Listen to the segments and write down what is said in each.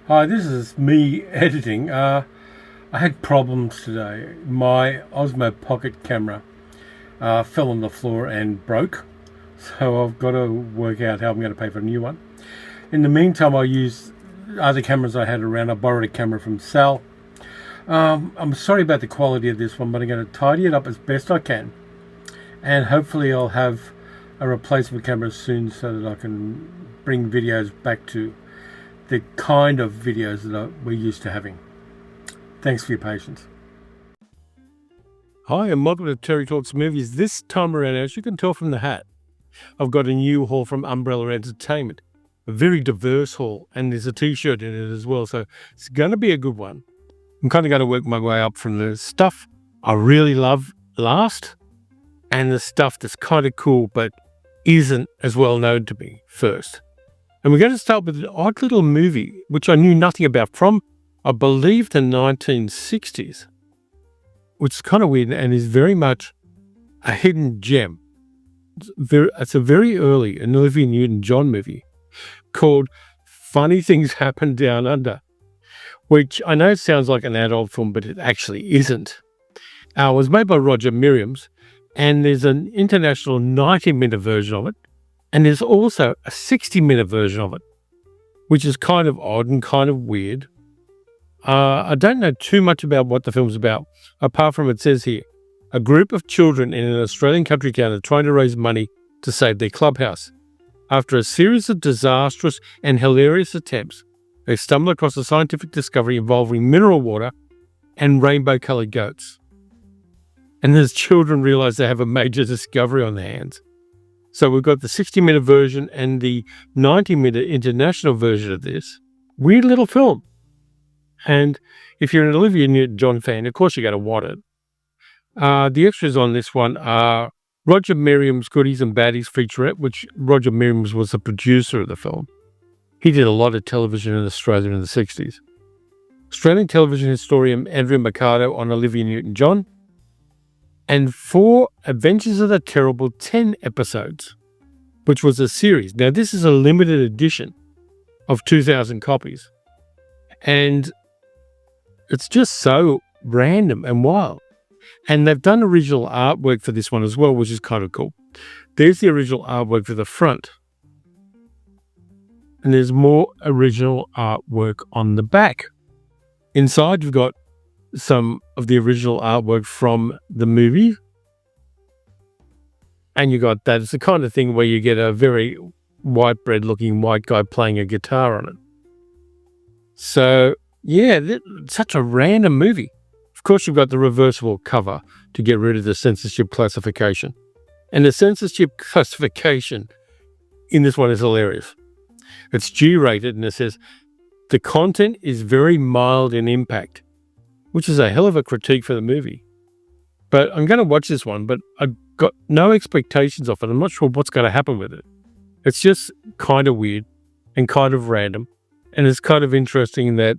Hi, this is me editing. I had problems today. My Osmo Pocket camera fell on the floor and broke, so I've got to work out how I'm going to pay for a new one. In the meantime, I used other cameras I had around. I borrowed a camera from Sal. I'm sorry about the quality of this one, but I'm going to tidy it up as best I can, and hopefully I'll have a replacement camera soon so that I can bring videos back to the kind of videos that we're used to having. Thanks for your patience. Hi, and welcome to Terry Talks Movies. This time around, as you can tell from the hat, I've got a new haul from Umbrella Entertainment. A very diverse haul, and there's a t-shirt in it as well, so it's going to be a good one. I'm kind of going to work my way up from the stuff I really love last, and the stuff that's kind of cool but isn't as well known to me first. And we're going to start with an odd little movie, which I knew nothing about from, I believe, the 1960s, which is kind of weird and is very much a hidden gem. It's a very early Olivia Newton John movie called Funny Things Happen Down Under, which I know sounds like an adult film, but it actually isn't. It was made by Roger Miriams, and there's an international 90-minute version of it. And there's also a 60-minute version of it, which is kind of odd and kind of weird. I don't know too much about what the film's about, apart from it says here, a group of children in an Australian country town are trying to raise money to save their clubhouse. After a series of disastrous and hilarious attempts, they stumble across a scientific discovery involving mineral water and rainbow-coloured goats. And as children realise they have a major discovery on their hands. So we've got the 60-minute version and the 90-minute international version of this weird little film. And if you're an Olivia Newton John fan, of course you're going to want it. The extras on this one are Roger Miriam's Goodies and Baddies featurette, which Roger Miriams was the producer of the film. He did a lot of television in Australia in the 60s. Australian television historian Andrew Mercado on Olivia Newton John. And 4 Adventures of the Terrible 10 episodes, which was a series. Now, this is a limited edition of 2,000 copies. And it's just so random and wild. And they've done original artwork for this one as well, which is kind of cool. There's the original artwork for the front. And there's more original artwork on the back. Inside, you've got some of the original artwork from the movie. And you got that. It's the kind of thing where you get a very white bread looking white guy playing a guitar on it. So, yeah, such a random movie. Of course, you've got the reversible cover to get rid of the censorship classification. And the censorship classification in this one is hilarious. It's G-rated, and it says, the content is very mild in impact, which is a hell of a critique for the movie. But I'm going to watch this one, but I've got no expectations of it. I'm not sure what's going to happen with it. It's just kind of weird and kind of random. And it's kind of interesting that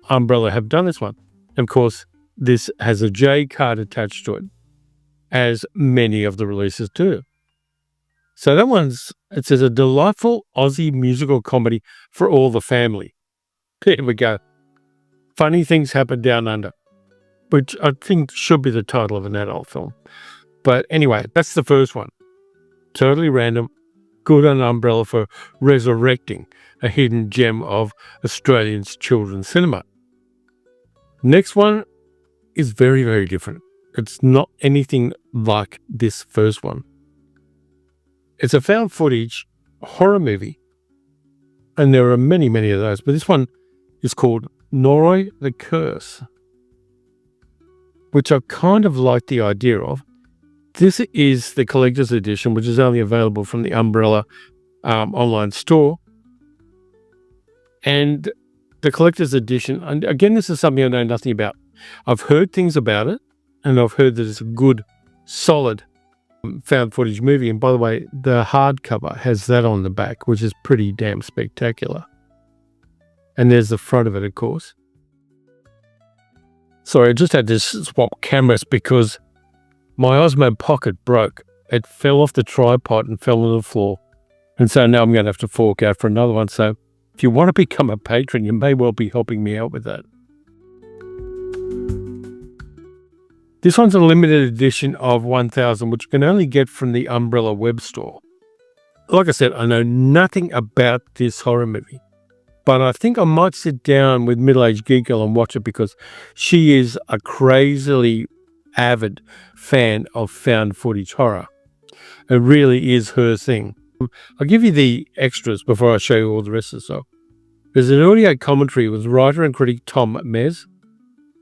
Umbrella have done this one. Of course, this has a J card attached to it, as many of the releases do. So that it says a delightful Aussie musical comedy for all the family. There we go. Funny Things Happen Down Under, which I think should be the title of an adult film. But anyway, that's the first one. Totally random. Good on Umbrella for resurrecting a hidden gem of Australian children's cinema. Next one is very, very different. It's not anything like this first one. It's a found footage horror movie. And there are many, many of those. But this one is called Noroi the Curse, which I kind of like the idea of. This is the collector's edition, which is only available from the Umbrella online store. And the collector's edition, and again, this is something I know nothing about. I've heard things about it, and I've heard that it's a good, solid found footage movie. And by the way, the hardcover has that on the back, which is pretty damn spectacular. And there's the front of it, of course. Sorry, I just had to swap cameras because my Osmo Pocket broke. It fell off the tripod and fell on the floor. And so now I'm going to have to fork out for another one. So If you want to become a patron, you may well be helping me out with that. This one's a limited edition of 1000, which you can only get from the Umbrella web store. Like I said, I know nothing about this horror movie, but I think I might sit down with Middle-Aged Geek Girl and watch it because she is a crazily avid fan of found footage horror. It really is her thing. I'll give you the extras before I show you all the rest of the stuff. There's an audio commentary with writer and critic Tom Mez.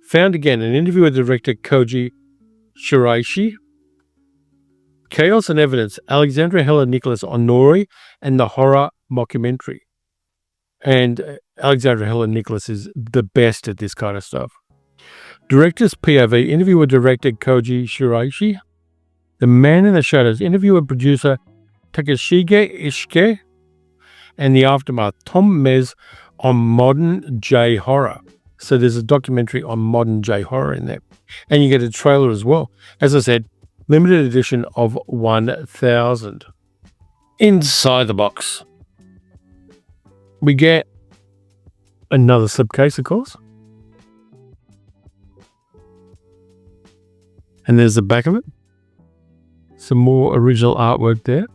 Found again, an interview with director Koji Shiraishi. Chaos and Evidence, Alexandra Helen Nicholas on Noroi and the horror mockumentary. And Alexandra Helen Nicholas is the best at this kind of stuff. Director's POV, interview with director Koji Shiraishi. The Man in the Shadows, interview with producer Takashige Ishike. And The Aftermath, Tom Mez on modern J horror. So there's a documentary on modern J horror in there. And you get a trailer as well. As I said, limited edition of 1000. Inside the box, we get another slipcase, of course. And there's the back of it. Some more original artwork there.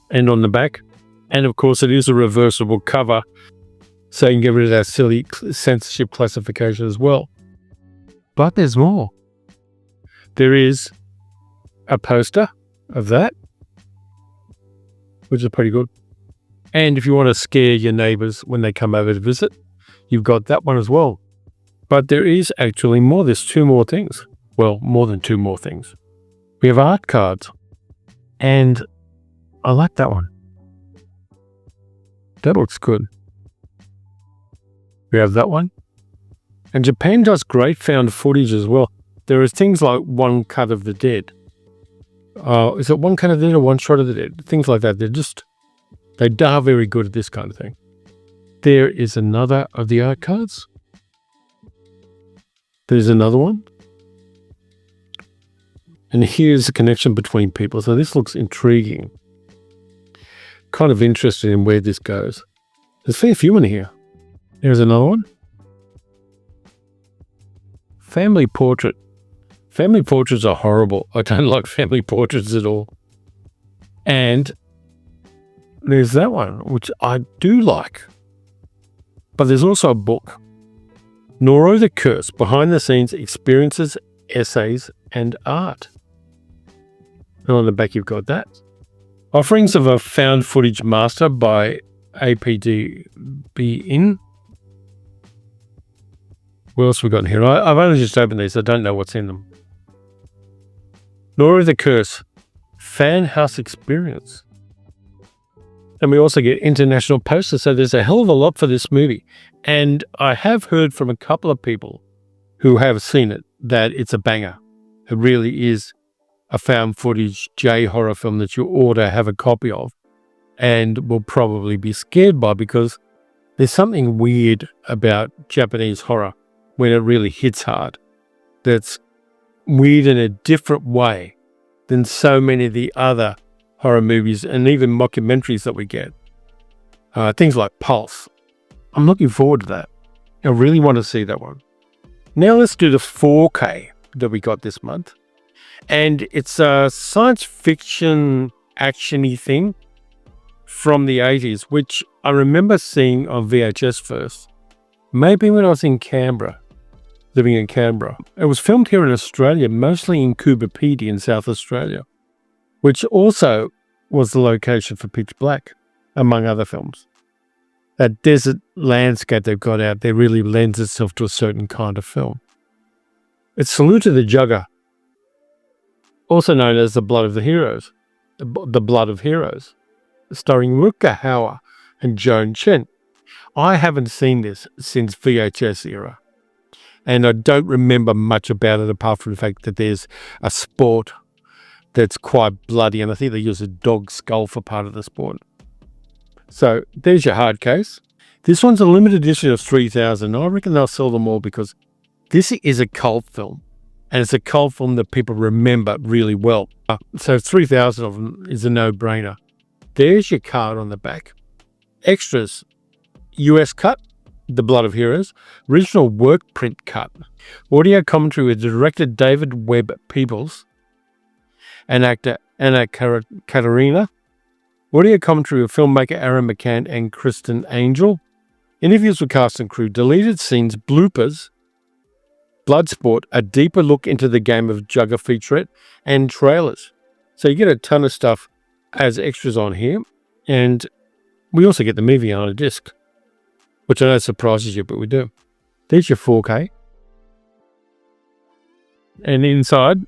And on the back. And of course, it is a reversible cover, so you can get rid of that silly censorship classification as well. But there's more. There is a poster of that, which is pretty good. And if you want to scare your neighbors when they come over to visit, you've got that one as well. But there is actually more. There's two more things. Well, more than two more things. We have art cards. And I like that one. That looks good. We have that one. And Japan does great found footage as well. There is things like One Cut of the Dead. Is it One Cut of the Dead or One Shot of the Dead? Things like that. They are very good at this kind of thing. There is another of the art cards. There's another one. And here's the connection between people. So this looks intriguing. Kind of interested in where this goes. There's a fair few in here. There's another one. Family portrait. Family portraits are horrible. I don't like family portraits at all. And there's that one, which I do like. But there's also a book. Noroi the Curse, Behind the Scenes Experiences, Essays, and Art. And on the back you've got that. Offerings of a Found Footage Master by APDBin. What else have we got in here? I've only just opened these. I don't know what's in them. Noroi the Curse, Fan House Experience. And we also get international posters. So there's a hell of a lot for this movie. And I have heard from a couple of people who have seen it that it's a banger. It really is a found footage J horror film that you ought to have a copy of and will probably be scared by, because there's something weird about Japanese horror when it really hits hard. That's weird in a different way than so many of the other horror movies and even mockumentaries that we get. Things like Pulse. I'm looking forward to that. I really want to see that one. Now let's do the 4K that we got this month. And it's a science fiction action-y thing from the 80s, which I remember seeing on VHS first. Maybe when I was in Canberra, living in Canberra. It was filmed here in Australia, mostly in Cooperapedia in South Australia, which also was the location for Pitch Black, among other films. That desert landscape they've got out there really lends itself to a certain kind of film. It's Salute to the Jugger, also known as The Blood of the Heroes, The Blood of Heroes, starring Rutger Hauer and Joan Chen. I haven't seen this since VHS era, and I don't remember much about it apart from the fact that there's a sport that's quite bloody, and I think they use a dog skull for part of the sport. So there's your hard case. This one's a limited edition of 3000. I reckon they'll sell them all because this is a cult film, and it's a cult film that people remember really well. So 3000 of them is a no-brainer. There's your card on the back. Extras, US cut, The Blood of Heroes, original work print cut, audio commentary with director David Webb Peoples and actor Anna Katarina, audio commentary with filmmaker Aaron McCann and Kristen Angel, interviews with cast and crew, deleted scenes, bloopers, Bloodsport, a deeper look into the game of Jugger featurette, and trailers. So you get a ton of stuff as extras on here, and we also get the movie on a disc, which I know surprises you, but we do. There's your 4K. And inside,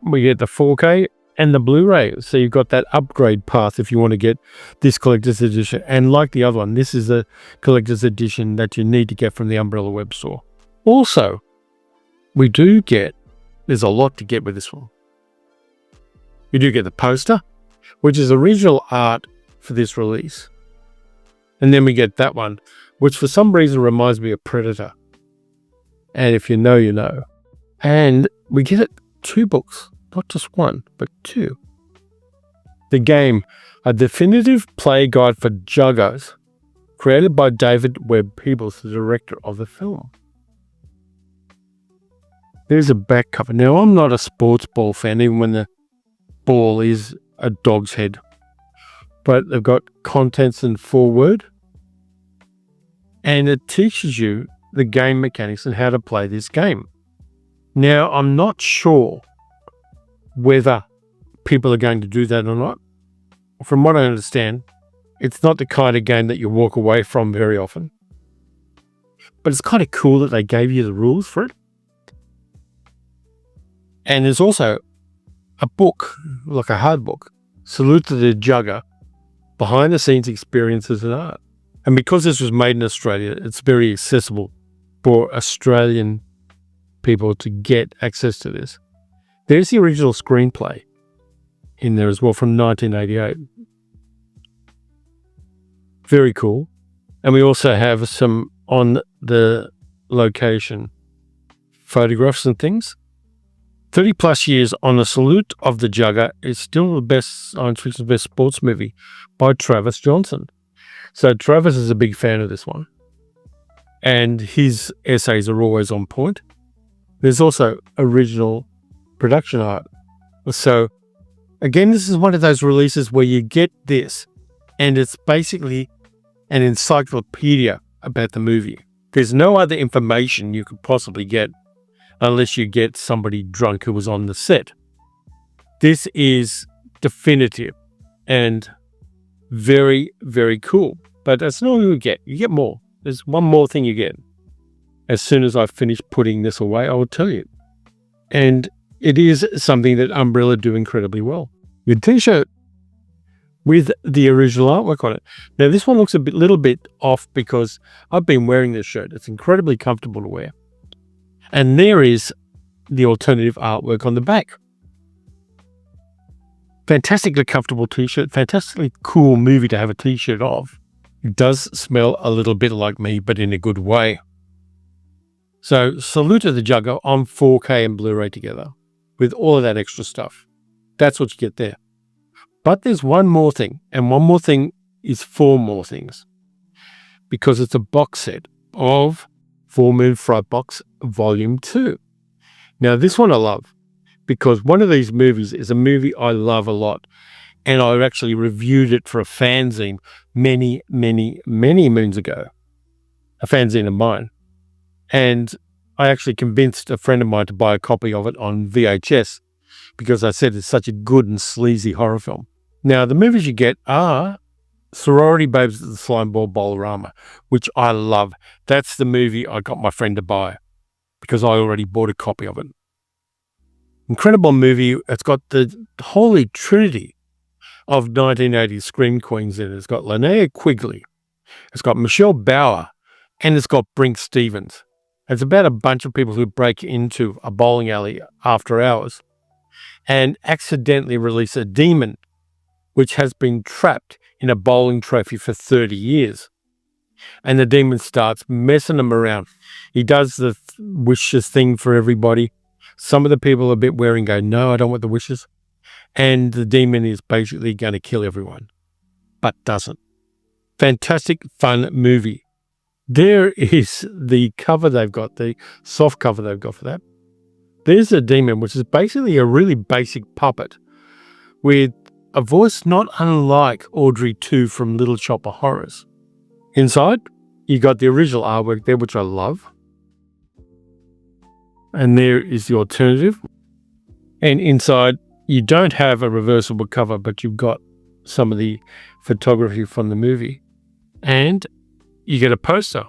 we get the 4K and the Blu-ray. So you've got that upgrade path if you want to get this collector's edition. And like the other one, this is a collector's edition that you need to get from the Umbrella web store. Also, we do get, there's a lot to get with this one. You do get the poster, which is original art for this release. And then we get that one, which for some reason reminds me of Predator. And if you know, you know. And we get it 2 books, not just 1, but 2. The game, a definitive play guide for Juggers, created by David Webb Peoples, the director of the film. There's a back cover. Now, I'm not a sports ball fan, even when the ball is a dog's head. But they've got contents and foreword. And it teaches you the game mechanics and how to play this game. Now, I'm not sure whether people are going to do that or not. From what I understand, it's not the kind of game that you walk away from very often. But it's kind of cool that they gave you the rules for it. And there's also a book, like a hard book, Salute to the Jugger, behind the scenes experiences and art. And because this was made in Australia, it's very accessible for Australian people to get access to this. There's the original screenplay in there as well from 1988. Very cool. And we also have some on the location photographs and things. 30 plus years on the Salute of the Jugger is still the best science fiction, best sports movie by Travis Johnson. So Travis is a big fan of this one. And his essays are always on point. There's also original production art. So again, this is one of those releases where you get this and it's basically an encyclopedia about the movie. There's no other information you could possibly get unless you get somebody drunk who was on the set. This is definitive and very, very cool. But that's not all you get. You get more. There's one more thing you get. As soon as I finish putting this away, I will tell you. And it is something that Umbrella do incredibly well. Your t-shirt with the original artwork on it. Now, this one looks a little bit off because I've been wearing this shirt. It's incredibly comfortable to wear. And there is the alternative artwork on the back. Fantastically comfortable t-shirt, fantastically cool movie to have a t-shirt of. It does smell a little bit like me, but in a good way. So, Salute to the Jugger on 4K and Blu-ray together with all of that extra stuff. That's what you get there. But there's one more thing, and one more thing is 4 more things. Because it's a box set of Full Moon Frightbox Volume 2. Now, this one I love because one of these movies is a movie I love a lot. And I actually reviewed it for a fanzine many, many, many moons ago. A fanzine of mine. And I actually convinced a friend of mine to buy a copy of it on VHS because I said it's such a good and sleazy horror film. Now, the movies you get are Sorority Babes at the Slimeball Bowl-O-Rama, which I love. That's the movie I got my friend to buy because I already bought a copy of it. Incredible movie. It's got the holy trinity of 1980s scream queens in it. It's got Linnea Quigley, it's got Michelle Bauer, and it's got Brink Stevens. It's about a bunch of people who break into a bowling alley after hours and accidentally release a demon which has been trapped in a bowling trophy for 30 years. And the demon starts messing them around. He does the wishes thing for everybody. Some of the people a bit weary and go, no, I don't want the wishes. And the demon is basically going to kill everyone. but doesn't. Fantastic, fun movie. There is the cover they've got, the soft cover they've got for that. There's a demon, which is basically a really basic puppet with a voice not unlike Audrey 2 from Little Shop of Horrors. Inside, you got the original artwork there, which I love. And there is the alternative. And inside, you don't have a reversible cover, but you've got some of the photography from the movie. And you get a poster,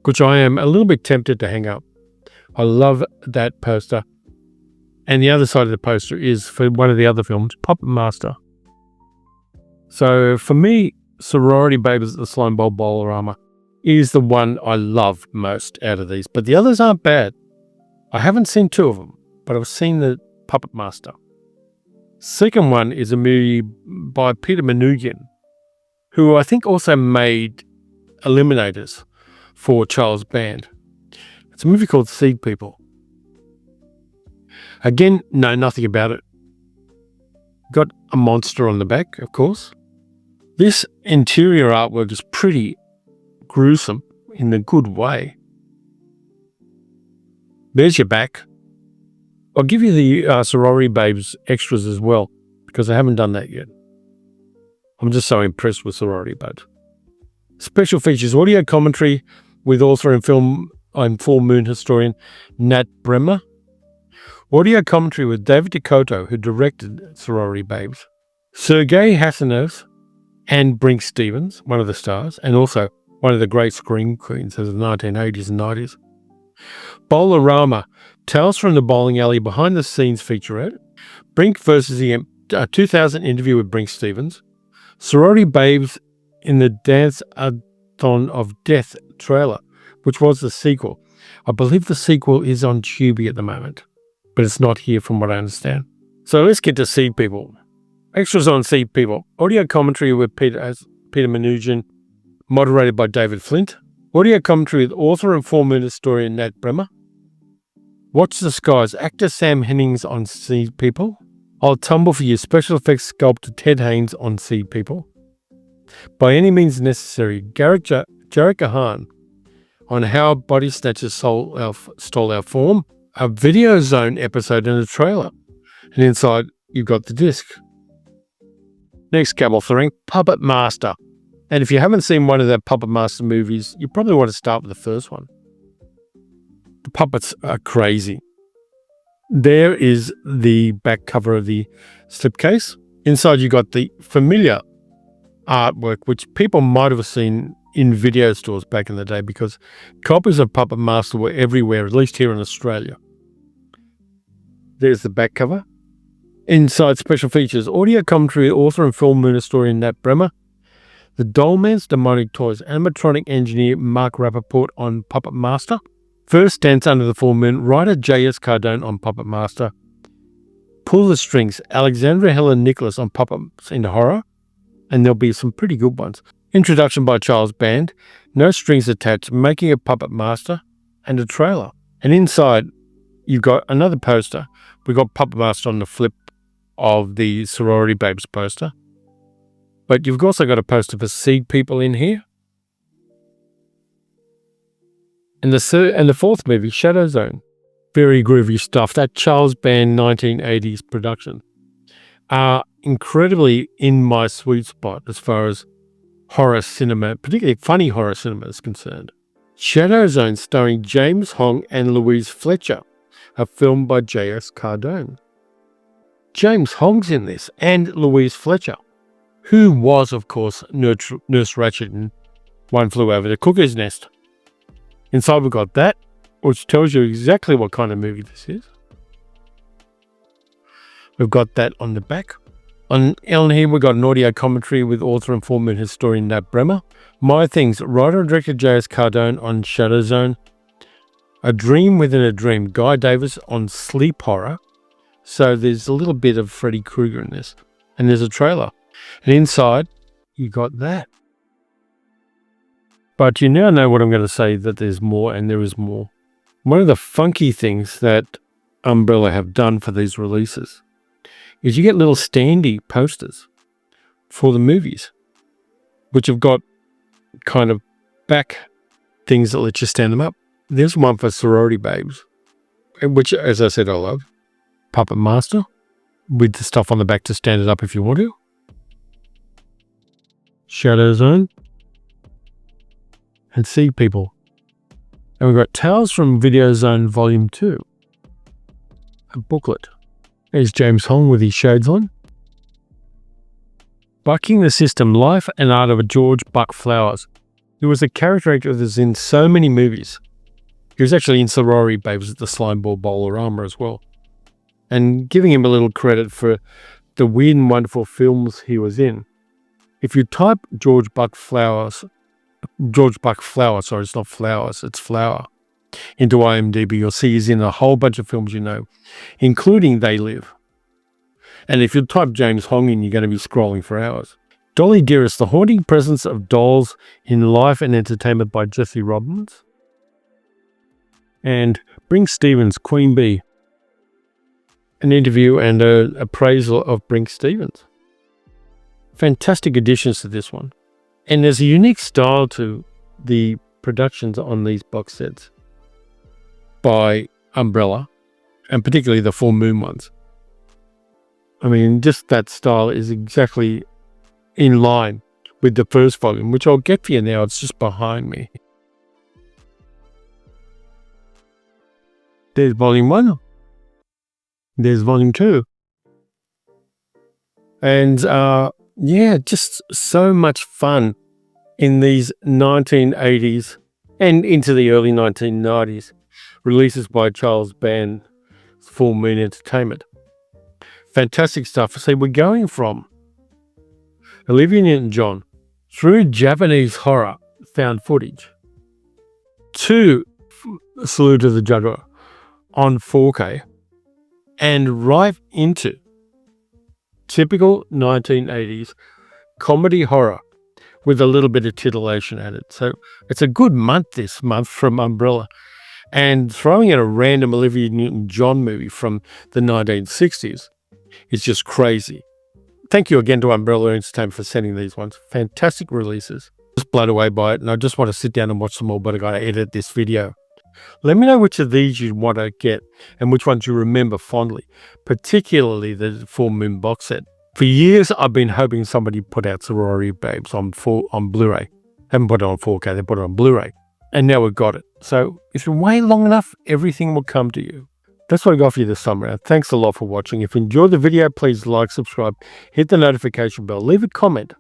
which I am a little bit tempted to hang up. I love that poster. And the other side of the poster is for one of the other films, Puppet Master. So for me, Sorority Babies at the Slimeball Bowl-O-Rama is the one I love most out of these. But the others aren't bad. I haven't seen two of them, but I've seen the Puppet Master. Second one is a movie by Peter Manoogian, who I think also made Eliminators for Charles Band. It's a movie called Seed People. Again, know nothing about it. Got a monster on the back, of course. This interior artwork is pretty gruesome in a good way. There's your back. I'll give you the Sorority Babes extras as well, because I haven't done that yet. I'm just so impressed with Sorority Babes. Special features audio commentary with author and film and full moon historian Nat Bremer. Audio commentary with David Decoto, who directed Sorority Babes. Sergei Hasanov and Brink Stevens, one of the stars, and also one of the great scream queens of the 1980s and 90s. Bowl-O-Rama, Tales from the Bowling Alley behind the scenes featurette. Brink versus the 2000 interview with Brink Stevens. Sorority Babes in the Dance-A-thon of Death trailer, which was the sequel. I believe the sequel is on Tubi at the moment, but it's not here from what I understand. So let's get to Seed People. Extras on Seed People. Audio commentary with Peter Manoogian, moderated by David Flint. Audio commentary with author and full moon historian Nat Bremer. Watch the Skies. Actor Sam Hennings on Seed People. I'll Tumble for You. Special effects sculptor Ted Haynes on Seed People. By Any Means Necessary. Jarek Gahan on How Body Snatchers Stole Our Form. A Video Zone episode and a trailer. And inside, you've got the disc. Next Camel Throwing, Puppet Master. And if you haven't seen one of the Puppet Master movies, you probably want to start with the first one. The puppets are crazy. There is the back cover of the slipcase. Inside you got the familiar artwork, which people might have seen in video stores back in the day because copies of Puppet Master were everywhere, at least here in Australia. There's the back cover. Inside special features, audio commentary, author and full moon historian Nat Bremer. The Dollman's Demonic Toys animatronic engineer Mark Rappaport on Puppet Master. First Dance Under the Full Moon, writer J.S. Cardone on Puppet Master. Pull the Strings, Alexandra Helen Nicholas on Puppets into Horror. And there'll be some pretty good ones. Introduction by Charles Band, No Strings Attached, Making a Puppet Master, and a trailer. And inside, you've got another poster. We've got Puppet Master on the flip of the Sorority Babes poster. But you've also got a poster for Seed People in here. And the fourth movie, Shadow Zone. Very groovy stuff. That Charles Band 1980s production are incredibly in my sweet spot as far as horror cinema, particularly funny horror cinema is concerned. Shadow Zone starring James Hong and Louise Fletcher, a film by J.S. Cardone. James Hong's in this, and Louise Fletcher, who was, of course, Nurse Ratched in One Flew Over the Cuckoo's Nest. Inside we've got that, which tells you exactly what kind of movie this is. We've got that on the back. On here we've got an audio commentary with author and former historian Nat Bremer. My Things, writer and director J.S. Cardone on Shadow Zone. A Dream Within a Dream, Guy Davis on Sleep Horror. So there's a little bit of Freddy Krueger in this. And there's a trailer. And inside, you got that. But you now know what I'm going to say, that there's more, and there is more. One of the funky things that Umbrella have done for these releases is you get little standee posters for the movies. which have got kind of back things that let you stand them up. There's one for Sorority Babes, which, as I said, I love. Puppet Master, with the stuff on the back to stand it up if you want to. Shadow Zone. And Sea People. And we've got Tales from Video Zone Volume 2. A booklet. There's James Hong with his shades on. Bucking the System, Life and Art of George Buck Flowers. He was a character actor that was in so many movies. He was actually in Sorority Babes at the Slimeball Bowl-O-Rama as well. And giving him a little credit for the weird and wonderful films he was in. If you type George Buck Flower, sorry, it's not flowers, it's flower, into IMDb, you'll see he's in a whole bunch of films you know, including They Live. And if you type James Hong in, you're going to be scrolling for hours. Dolly Dearest, The Haunting Presence of Dolls in Life and Entertainment by Jesse Robbins. And Brink Stevens, Queen Bee. An interview and an appraisal of Brink Stevens. Fantastic additions to this one. And there's a unique style to the productions on these box sets by Umbrella, and particularly the full moon ones. I mean, just that style is exactly in line with the first volume, which I'll get for you now. It's just behind me. There's volume 1. There's volume 2. And yeah, just so much fun in these 1980s and into the early 1990s releases by Charles Band's Full Moon Entertainment. Fantastic stuff. So we're going from Olivia Newton John through Japanese horror found footage to Salute to the Jugger on 4K and right into typical 1980s comedy horror with a little bit of titillation added. So it's a good month this month from Umbrella. And throwing in a random Olivia Newton John movie from the 1960s is just crazy. Thank you again to Umbrella Entertainment for sending these ones. Fantastic releases. Just blown away by it, and I just want to sit down and watch some more, but I got to edit this video. Let me know which of these you want to get and which ones you remember fondly, particularly the Full Moon box set. For years, I've been hoping somebody put out Sorority Babes on Blu-ray. Haven't put it on 4K, they put it on Blu-ray. And now we've got it. So if you wait long enough, everything will come to you. That's what I got for you this summer. Thanks a lot for watching. If you enjoyed the video, please like, subscribe, hit the notification bell, leave a comment.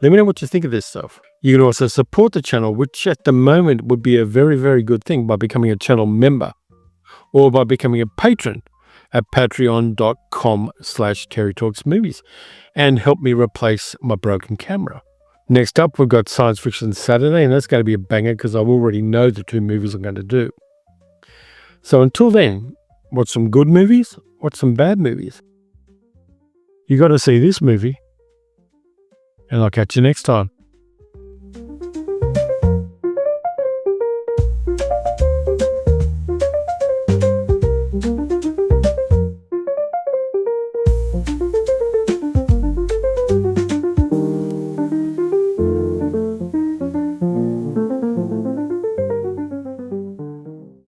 Let me know what you think of this stuff. You can also support the channel, which at the moment would be a very, very good thing by becoming a channel member or by becoming a patron at patreon.com/TerryTalksMovies and help me replace my broken camera. Next up, we've got Science Fiction Saturday, and that's going to be a banger because I already know the 2 movies I'm going to do. So until then, watch some good movies, watch some bad movies. You got to see this movie, and I'll catch you next time.